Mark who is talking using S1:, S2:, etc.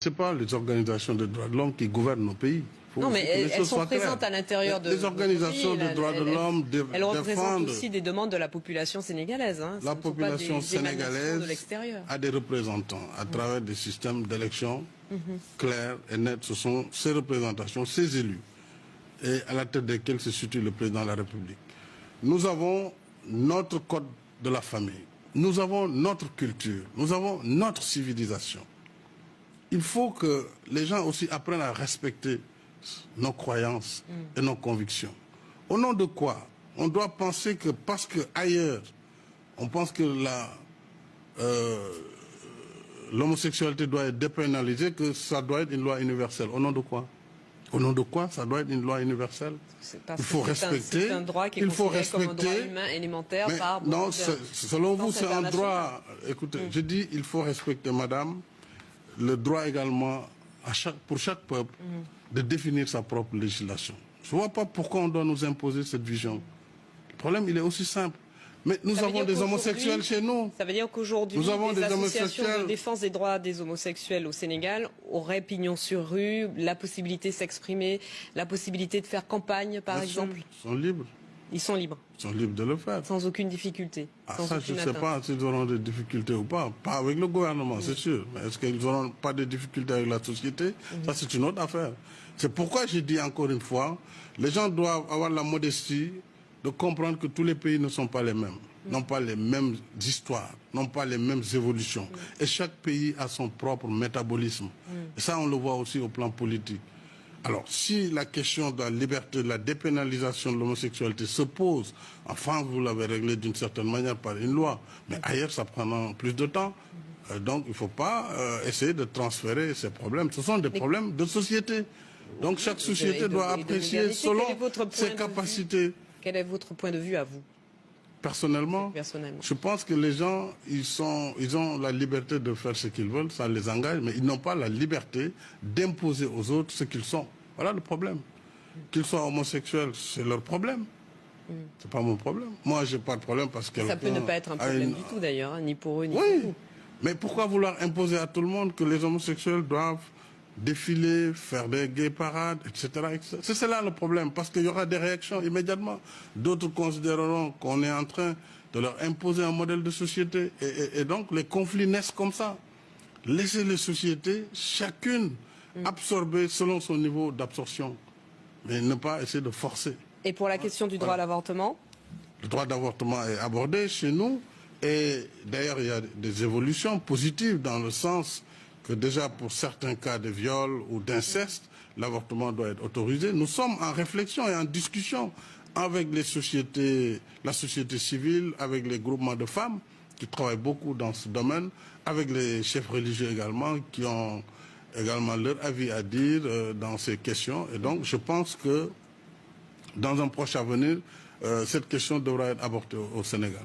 S1: Ce n'est pas les organisations de droits de l'homme qui gouvernent nos pays.
S2: Non, mais elles sont présentes à l'intérieur de
S1: les organisations de droits de l'homme défendent...
S2: Elles représentent aussi des demandes de la population sénégalaise. Hein.
S1: La population sénégalaise
S2: de
S1: a des représentants à travers des systèmes d'élection clairs et nets. Ce sont ces représentations, ces élus, et à la tête desquels se situe le président de la République. Nous avons notre code de la famille. Nous avons notre culture. Nous avons notre civilisation. Il faut que les gens aussi apprennent à respecter nos croyances et nos convictions. Au nom de quoi? On doit penser que parce qu'ailleurs, on pense que l'homosexualité doit être dépénalisée, que ça doit être une loi universelle. Au nom de quoi? Au nom de quoi ça doit être une loi universelle? Il faut respecter.
S2: C'est un droit qui est considéré comme un droit humain élecmentaire par...
S1: Non, selon vous, c'est un droit... Écoutez, je dis il faut respecter, madame, le droit également pour chaque peuple de définir sa propre législation. Je ne vois pas pourquoi on doit nous imposer cette vision. Le problème, il est aussi simple. Mais nous avons des homosexuels chez nous.
S2: Ça veut dire qu'aujourd'hui, les associations de défense des droits des homosexuels au Sénégal auraient pignon sur rue, la possibilité de s'exprimer, la possibilité de faire campagne, par exemple.
S1: Ils sont libres.
S2: Ils sont libres.
S1: Ils sont libres de le faire.
S2: Sans aucune difficulté.
S1: Ça, je ne sais pas s'ils auront des difficultés ou pas. Pas avec le gouvernement, c'est sûr. Mais est-ce qu'ils n'auront pas de difficultés avec la société? Ça, c'est une autre affaire. C'est pourquoi je dis encore une fois, les gens doivent avoir la modestie de comprendre que tous les pays ne sont pas les mêmes, n'ont pas les mêmes histoires, n'ont pas les mêmes évolutions. Et chaque pays a son propre métabolisme. Et ça, on le voit aussi au plan politique. Alors, si la question de la liberté, de la dépénalisation de l'homosexualité se pose, enfin, vous l'avez réglé d'une certaine manière par une loi, mais ailleurs, ça prendra plus de temps. Donc, il ne faut pas essayer de transférer ces problèmes. Ce sont des problèmes de société. Donc, chaque société doit apprécier selon ses capacités.
S2: Quel est votre point de vue à vous?
S1: Personnellement, je pense que les gens, ils ont la liberté de faire ce qu'ils veulent, ça les engage, mais ils n'ont pas la liberté d'imposer aux autres ce qu'ils sont. Voilà le problème. Qu'ils soient homosexuels, c'est leur problème. C'est pas mon problème. Moi, j'ai pas de problème parce que...
S2: Ça peut ne pas être un problème du tout d'ailleurs, ni pour eux, ni pour vous.
S1: Mais pourquoi vouloir imposer à tout le monde que les homosexuels doivent défiler, faire des gays parades, etc. C'est cela le problème, parce qu'il y aura des réactions immédiatement. D'autres considéreront qu'on est en train de leur imposer un modèle de société. Et donc, les conflits naissent comme ça. Laisser les sociétés, chacune, absorber selon son niveau d'absorption. Mais ne pas essayer de forcer.
S2: Et pour la question du droit à l'avortement?
S1: Le droit d'avortement est abordé chez nous. Et d'ailleurs, il y a des évolutions positives dans le sens que déjà pour certains cas de viol ou d'inceste, l'avortement doit être autorisé. Nous sommes en réflexion et en discussion avec les sociétés, la société civile, avec les groupements de femmes qui travaillent beaucoup dans ce domaine, avec les chefs religieux également qui ont également leur avis à dire dans ces questions. Et donc je pense que dans un proche avenir, cette question devra être abordée au Sénégal.